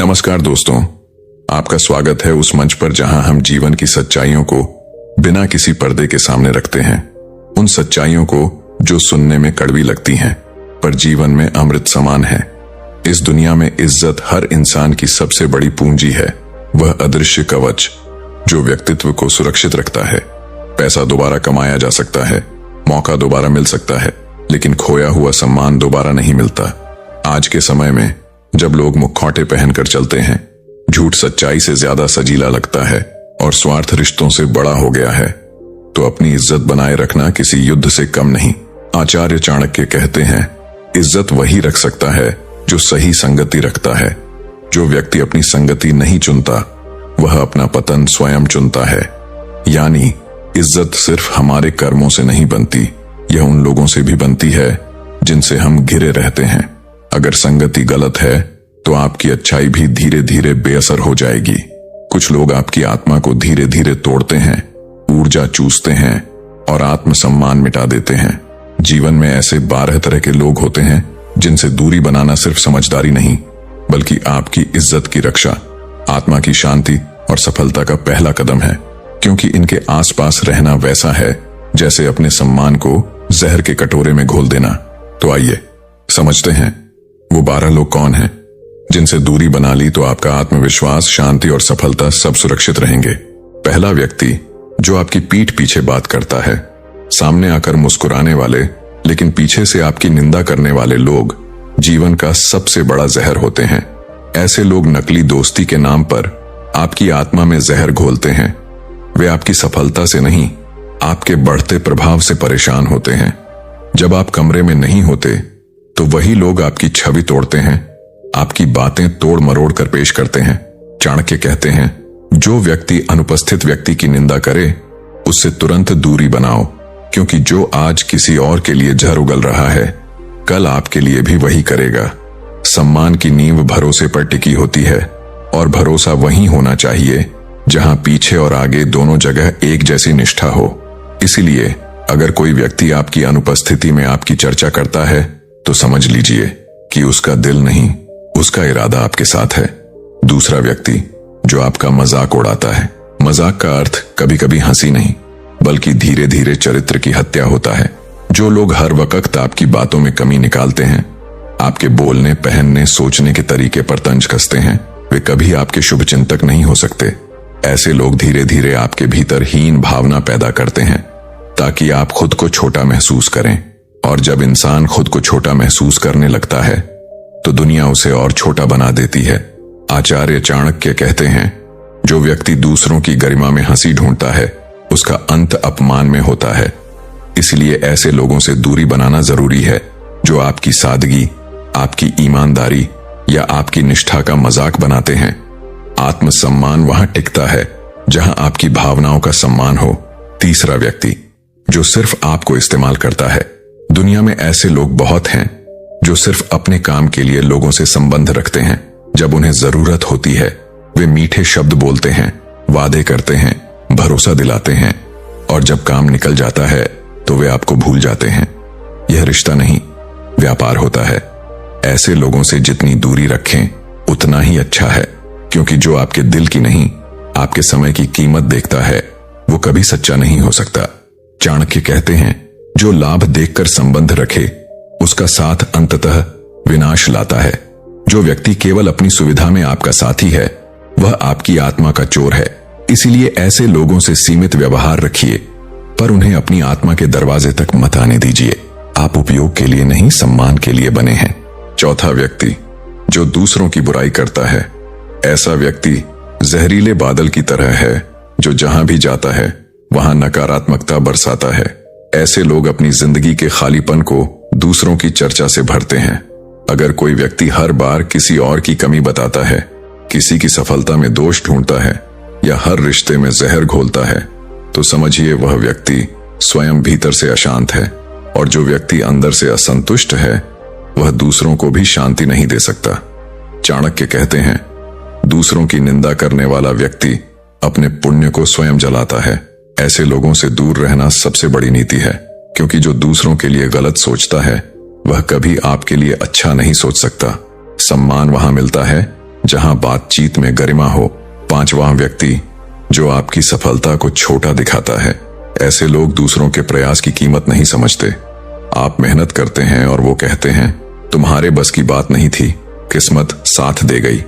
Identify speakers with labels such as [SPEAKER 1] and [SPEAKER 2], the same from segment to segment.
[SPEAKER 1] नमस्कार दोस्तों, आपका स्वागत है उस मंच पर जहां हम जीवन की सच्चाइयों को बिना किसी पर्दे के सामने रखते हैं। उन सच्चाइयों को जो सुनने में कड़वी लगती हैं, पर जीवन में अमृत समान है। इस दुनिया में इज्जत हर इंसान की सबसे बड़ी पूंजी है। वह अदृश्य कवच जो व्यक्तित्व को सुरक्षित रखता है। पैसा दोबारा कमाया जा सकता है, मौका दोबारा मिल सकता है, लेकिन खोया हुआ सम्मान दोबारा नहीं मिलता। आज के समय में जब लोग मुखौटे पहनकर चलते हैं, झूठ सच्चाई से ज्यादा सजीला लगता है और स्वार्थ रिश्तों से बड़ा हो गया है, तो अपनी इज्जत बनाए रखना किसी युद्ध से कम नहीं। आचार्य चाणक्य कहते हैं, इज्जत वही रख सकता है जो सही संगति रखता है। जो व्यक्ति अपनी संगति नहीं चुनता, वह अपना पतन स्वयं चुनता है। यानी इज्जत सिर्फ हमारे कर्मों से नहीं बनती, यह उन लोगों से भी बनती है जिनसे हम घिरे रहते हैं। अगर संगति गलत है तो आपकी अच्छाई भी धीरे धीरे बेअसर हो जाएगी। कुछ लोग आपकी आत्मा को धीरे धीरे तोड़ते हैं, ऊर्जा चूसते हैं और आत्मसम्मान मिटा देते हैं। जीवन में ऐसे 12 तरह के लोग होते हैं जिनसे दूरी बनाना सिर्फ समझदारी नहीं, बल्कि आपकी इज्जत की रक्षा, आत्मा की शांति और सफलता का पहला कदम है। क्योंकि इनके आसपास रहना वैसा है जैसे अपने सम्मान को जहर के कटोरे में घोल देना। तो आइए समझते हैं वो 12 लोग कौन हैं जिनसे दूरी बना ली तो आपका आत्मविश्वास, शांति और सफलता सब सुरक्षित रहेंगे। पहला व्यक्ति जो आपकी पीठ पीछे बात करता है। सामने आकर मुस्कुराने वाले लेकिन पीछे से आपकी निंदा करने वाले लोग जीवन का सबसे बड़ा जहर होते हैं। ऐसे लोग नकली दोस्ती के नाम पर आपकी आत्मा में जहर घोलते हैं। वे आपकी सफलता से नहीं, आपके बढ़ते प्रभाव से परेशान होते हैं। जब आप कमरे में नहीं होते तो वही लोग आपकी छवि तोड़ते हैं, आपकी बातें तोड़ मरोड़ कर पेश करते हैं। चाणक्य कहते हैं, जो व्यक्ति अनुपस्थित व्यक्ति की निंदा करे उससे तुरंत दूरी बनाओ, क्योंकि जो आज किसी और के लिए जहर उगल रहा है, कल आपके लिए भी वही करेगा। सम्मान की नींव भरोसे पर टिकी होती है और भरोसा वही होना चाहिए जहां पीछे और आगे दोनों जगह एक जैसी निष्ठा हो। इसीलिए अगर कोई व्यक्ति आपकी अनुपस्थिति में आपकी चर्चा करता है तो समझ लीजिए कि उसका दिल नहीं, उसका इरादा आपके साथ है। दूसरा व्यक्ति जो आपका मजाक उड़ाता है। मजाक का अर्थ कभी कभी हंसी नहीं, बल्कि धीरे धीरे चरित्र की हत्या होता है। जो लोग हर वक्त आपकी बातों में कमी निकालते हैं, आपके बोलने, पहनने, सोचने के तरीके पर तंज कसते हैं, वे कभी आपके शुभचिंतक नहीं हो सकते। ऐसे लोग धीरे धीरे आपके भीतर हीन भावना पैदा करते हैं ताकि आप खुद को छोटा महसूस करें। और जब इंसान खुद को छोटा महसूस करने लगता है तो दुनिया उसे और छोटा बना देती है। आचार्य चाणक्य कहते हैं, जो व्यक्ति दूसरों की गरिमा में हंसी ढूंढता है उसका अंत अपमान में होता है। इसलिए ऐसे लोगों से दूरी बनाना जरूरी है जो आपकी सादगी, आपकी ईमानदारी या आपकी निष्ठा का मजाक बनाते हैं। आत्मसम्मान वहां टिकता है जहां आपकी भावनाओं का सम्मान हो। तीसरा व्यक्ति जो सिर्फ आपको इस्तेमाल करता है। दुनिया में ऐसे लोग बहुत हैं जो सिर्फ अपने काम के लिए लोगों से संबंध रखते हैं। जब उन्हें जरूरत होती है वे मीठे शब्द बोलते हैं, वादे करते हैं, भरोसा दिलाते हैं, और जब काम निकल जाता है तो वे आपको भूल जाते हैं। यह रिश्ता नहीं, व्यापार होता है। ऐसे लोगों से जितनी दूरी रखें उतना ही अच्छा है, क्योंकि जो आपके दिल की नहीं, आपके समय की कीमत देखता है, वो कभी सच्चा नहीं हो सकता। चाणक्य कहते हैं, जो लाभ देखकर संबंध रखे उसका साथ अंततः विनाश लाता है। जो व्यक्ति केवल अपनी सुविधा में आपका साथी है, वह आपकी आत्मा का चोर है। इसीलिए ऐसे लोगों से सीमित व्यवहार रखिए, पर उन्हें अपनी आत्मा के दरवाजे तक मत आने दीजिए। आप उपयोग के लिए नहीं, सम्मान के लिए बने हैं। चौथा व्यक्ति जो दूसरों की बुराई करता है। ऐसा व्यक्ति जहरीले बादल की तरह है जो जहां भी जाता है वहां नकारात्मकता बरसाता है। ऐसे लोग अपनी जिंदगी के खालीपन को दूसरों की चर्चा से भरते हैं। अगर कोई व्यक्ति हर बार किसी और की कमी बताता है, किसी की सफलता में दोष ढूंढता है या हर रिश्ते में जहर घोलता है, तो समझिए वह व्यक्ति स्वयं भीतर से अशांत है। और जो व्यक्ति अंदर से असंतुष्ट है वह दूसरों को भी शांति नहीं दे सकता। चाणक्य कहते हैं, दूसरों की निंदा करने वाला व्यक्ति अपने पुण्य को स्वयं जलाता है। ऐसे लोगों से दूर रहना सबसे बड़ी नीति है, क्योंकि जो दूसरों के लिए गलत सोचता है वह कभी आपके लिए अच्छा नहीं सोच सकता। सम्मान वहां मिलता है जहां बात बातचीत में गरिमा हो। पांचवा व्यक्ति जो आपकी सफलता को छोटा दिखाता है। ऐसे लोग दूसरों के प्रयास की कीमत नहीं समझते। आप मेहनत करते हैं और वो कहते हैं तुम्हारे बस की बात नहीं थी, किस्मत साथ दे गई।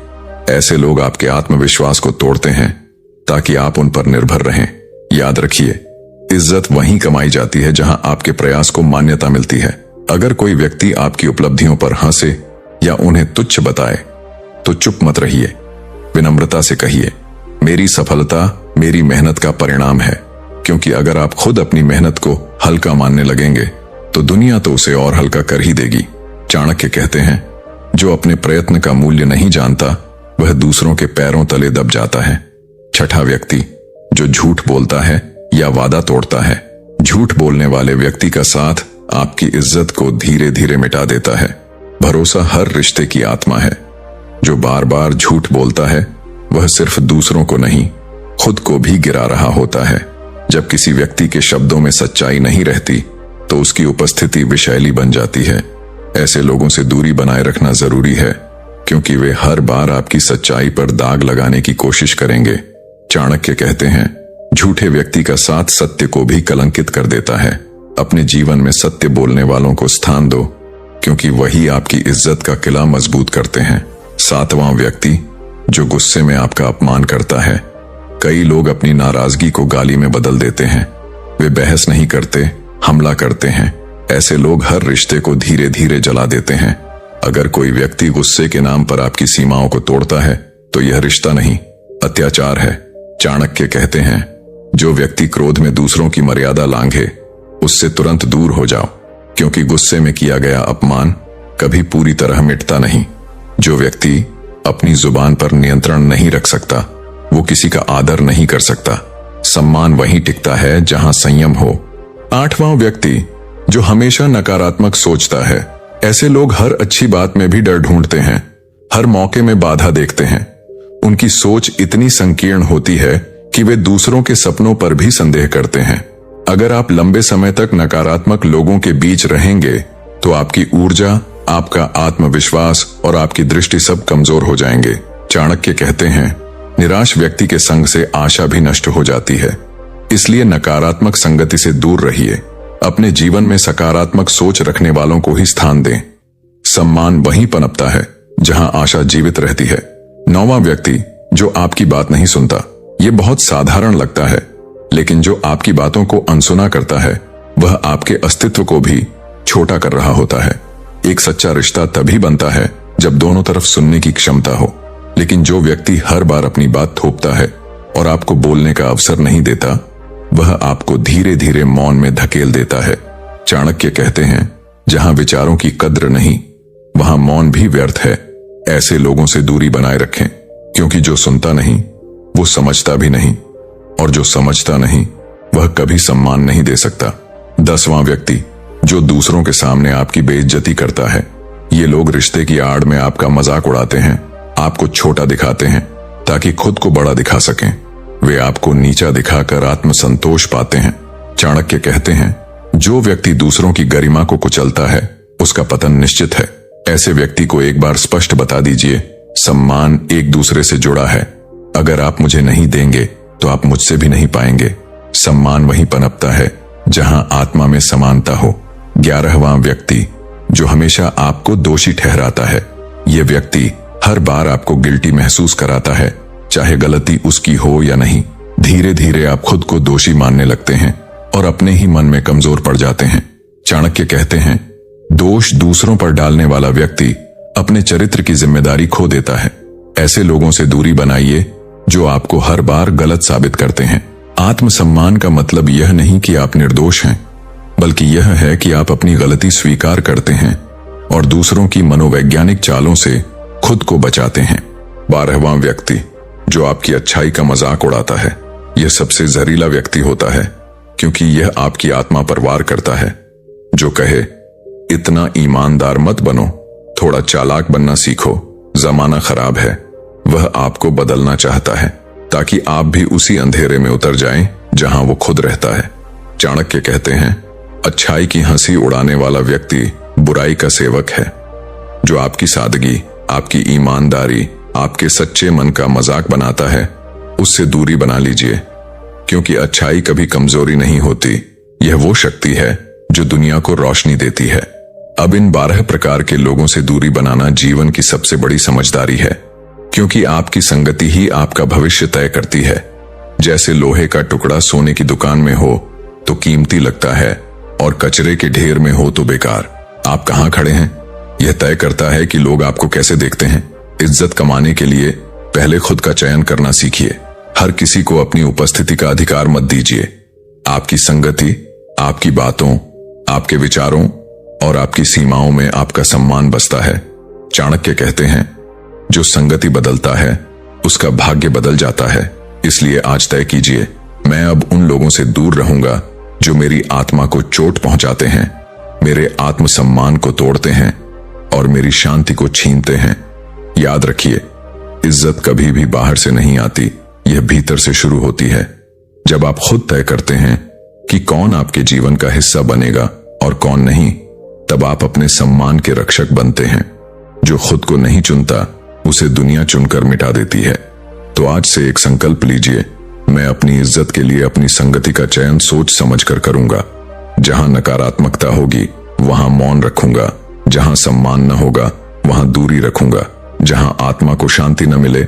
[SPEAKER 1] ऐसे लोग आपके आत्मविश्वास को तोड़ते हैं ताकि आप उन पर निर्भर रहें। याद रखिए, इज्जत वहीं कमाई जाती है जहां आपके प्रयास को मान्यता मिलती है। अगर कोई व्यक्ति आपकी उपलब्धियों पर हंसे या उन्हें तुच्छ बताए तो चुप मत रहिए। विनम्रता से कहिए मेरी सफलता मेरी मेहनत का परिणाम है, क्योंकि अगर आप खुद अपनी मेहनत को हल्का मानने लगेंगे तो दुनिया तो उसे और हल्का कर ही देगी। चाणक्य कहते हैं जो अपने प्रयत्न का मूल्य नहीं जानता वह दूसरों के पैरों तले दब जाता है। छठा व्यक्ति जो झूठ बोलता है या वादा तोड़ता है। झूठ बोलने वाले व्यक्ति का साथ आपकी इज्जत को धीरे धीरे मिटा देता है। भरोसा हर रिश्ते की आत्मा है। जो बार बार झूठ बोलता है वह सिर्फ दूसरों को नहीं खुद को भी गिरा रहा होता है। जब किसी व्यक्ति के शब्दों में सच्चाई नहीं रहती तो उसकी उपस्थिति विषैली बन जाती है। ऐसे लोगों से दूरी बनाए रखना जरूरी है, क्योंकि वे हर बार आपकी सच्चाई पर दाग लगाने की कोशिश करेंगे। चाणक्य कहते हैं झूठे व्यक्ति का साथ सत्य को भी कलंकित कर देता है। अपने जीवन में सत्य बोलने वालों को स्थान दो, क्योंकि वही आपकी इज्जत का किला मजबूत करते हैं। सातवां व्यक्ति जो गुस्से में आपका अपमान करता है। कई लोग अपनी नाराजगी को गाली में बदल देते हैं। वे बहस नहीं करते, हमला करते हैं। ऐसे लोग हर रिश्ते को धीरे धीरे जला देते हैं। अगर कोई व्यक्ति गुस्से के नाम पर आपकी सीमाओं को तोड़ता है तो यह रिश्ता नहीं, अत्याचार है। चाणक्य कहते हैं जो व्यक्ति क्रोध में दूसरों की मर्यादा लांघे उससे तुरंत दूर हो जाओ, क्योंकि गुस्से में किया गया अपमान कभी पूरी तरह मिटता नहीं। जो व्यक्ति अपनी जुबान पर नियंत्रण नहीं रख सकता वो किसी का आदर नहीं कर सकता। सम्मान वहीं टिकता है जहां संयम हो। आठवां व्यक्ति जो हमेशा नकारात्मक सोचता है। ऐसे लोग हर अच्छी बात में भी डर ढूंढते हैं, हर मौके में बाधा देखते हैं। उनकी सोच इतनी संकीर्ण होती है कि वे दूसरों के सपनों पर भी संदेह करते हैं। अगर आप लंबे समय तक नकारात्मक लोगों के बीच रहेंगे तो आपकी ऊर्जा, आपका आत्मविश्वास और आपकी दृष्टि सब कमजोर हो जाएंगे। चाणक्य कहते हैं निराश व्यक्ति के संग से आशा भी नष्ट हो जाती है। इसलिए नकारात्मक संगति से दूर रहिए। अपने जीवन में सकारात्मक सोच रखने वालों को ही स्थान दें। सम्मान वहीं पनपता है जहां आशा जीवित रहती है। नौवां व्यक्ति जो आपकी बात नहीं सुनता। यह बहुत साधारण लगता है, लेकिन जो आपकी बातों को अनसुना करता है वह आपके अस्तित्व को भी छोटा कर रहा होता है। एक सच्चा रिश्ता तभी बनता है जब दोनों तरफ सुनने की क्षमता हो, लेकिन जो व्यक्ति हर बार अपनी बात थोपता है और आपको बोलने का अवसर नहीं देता वह आपको धीरे धीरे मौन में धकेल देता है। चाणक्य कहते हैं जहां विचारों की कद्र नहीं वहां मौन भी व्यर्थ है। ऐसे लोगों से दूरी बनाए रखें, क्योंकि जो सुनता नहीं वो समझता भी नहीं, और जो समझता नहीं वह कभी सम्मान नहीं दे सकता। 10वां व्यक्ति जो दूसरों के सामने आपकी बेइज्जती करता है। ये लोग रिश्ते की आड़ में आपका मजाक उड़ाते हैं, आपको छोटा दिखाते हैं ताकि खुद को बड़ा दिखा सकें। वे आपको नीचा दिखाकर आत्मसंतोष पाते हैं। चाणक्य कहते हैं जो व्यक्ति दूसरों की गरिमा को कुचलता है उसका पतन निश्चित है। ऐसे व्यक्ति को एक बार स्पष्ट बता दीजिए सम्मान एक दूसरे से जुड़ा है। अगर आप मुझे नहीं देंगे तो आप मुझसे भी नहीं पाएंगे। सम्मान वहीं पनपता है जहां आत्मा में समानता हो। 11वां व्यक्ति जो हमेशा आपको दोषी ठहराता है। यह व्यक्ति हर बार आपको गिल्टी महसूस कराता है, चाहे गलती उसकी हो या नहीं। धीरे धीरे आप खुद को दोषी मानने लगते हैं और अपने ही मन में कमजोर पड़ जाते हैं। चाणक्य कहते हैं दोष दूसरों पर डालने वाला व्यक्ति अपने चरित्र की जिम्मेदारी खो देता है। ऐसे लोगों से दूरी बनाइए जो आपको हर बार गलत साबित करते हैं। आत्मसम्मान का मतलब यह नहीं कि आप निर्दोष हैं, बल्कि यह है कि आप अपनी गलती स्वीकार करते हैं और दूसरों की मनोवैज्ञानिक चालों से खुद को बचाते हैं। 12वां व्यक्ति जो आपकी अच्छाई का मजाक उड़ाता है। यह सबसे जहरीला व्यक्ति होता है, क्योंकि यह आपकी आत्मा पर वार करता है। जो कहे इतना ईमानदार मत बनो, थोड़ा चालाक बनना सीखो, जमाना खराब है, वह आपको बदलना चाहता है ताकि आप भी उसी अंधेरे में उतर जाएं जहां वो खुद रहता है। चाणक्य कहते हैं अच्छाई की हंसी उड़ाने वाला व्यक्ति बुराई का सेवक है। जो आपकी सादगी, आपकी ईमानदारी, आपके सच्चे मन का मजाक बनाता है, उससे दूरी बना लीजिए, क्योंकि अच्छाई कभी कमजोरी नहीं होती, यह वो शक्ति है जो दुनिया को रोशनी देती है। अब इन 12 प्रकार के लोगों से दूरी बनाना जीवन की सबसे बड़ी समझदारी है, क्योंकि आपकी संगति ही आपका भविष्य तय करती है। जैसे लोहे का टुकड़ा सोने की दुकान में हो तो कीमती लगता है और कचरे के ढेर में हो तो बेकार। आप कहां खड़े हैं यह तय करता है कि लोग आपको कैसे देखते हैं। इज्जत कमाने के लिए पहले खुद का चयन करना सीखिए। हर किसी को अपनी उपस्थिति का अधिकार मत दीजिए। आपकी संगति, आपकी बातों, आपके विचारों और आपकी सीमाओं में आपका सम्मान बसता है। चाणक्य कहते हैं, जो संगति बदलता है उसका भाग्य बदल जाता है। इसलिए आज तय कीजिए, मैं अब उन लोगों से दूर रहूंगा जो मेरी आत्मा को चोट पहुंचाते हैं, मेरे आत्मसम्मान को तोड़ते हैं और मेरी शांति को छीनते हैं। याद रखिए, इज्जत कभी भी बाहर से नहीं आती, यह भीतर से शुरू होती है। जब आप खुद तय करते हैं कि कौन आपके जीवन का हिस्सा बनेगा और कौन नहीं, तब आप अपने सम्मान के रक्षक बनते हैं। जो खुद को नहीं चुनता उसे दुनिया चुनकर मिटा देती है। तो आज से एक संकल्प लीजिए, मैं अपनी इज्जत के लिए अपनी संगति का चयन सोच समझकर करूंगा। जहां नकारात्मकता होगी वहां मौन रखूंगा, जहां सम्मान न होगा वहां दूरी रखूंगा, जहां आत्मा को शांति न मिले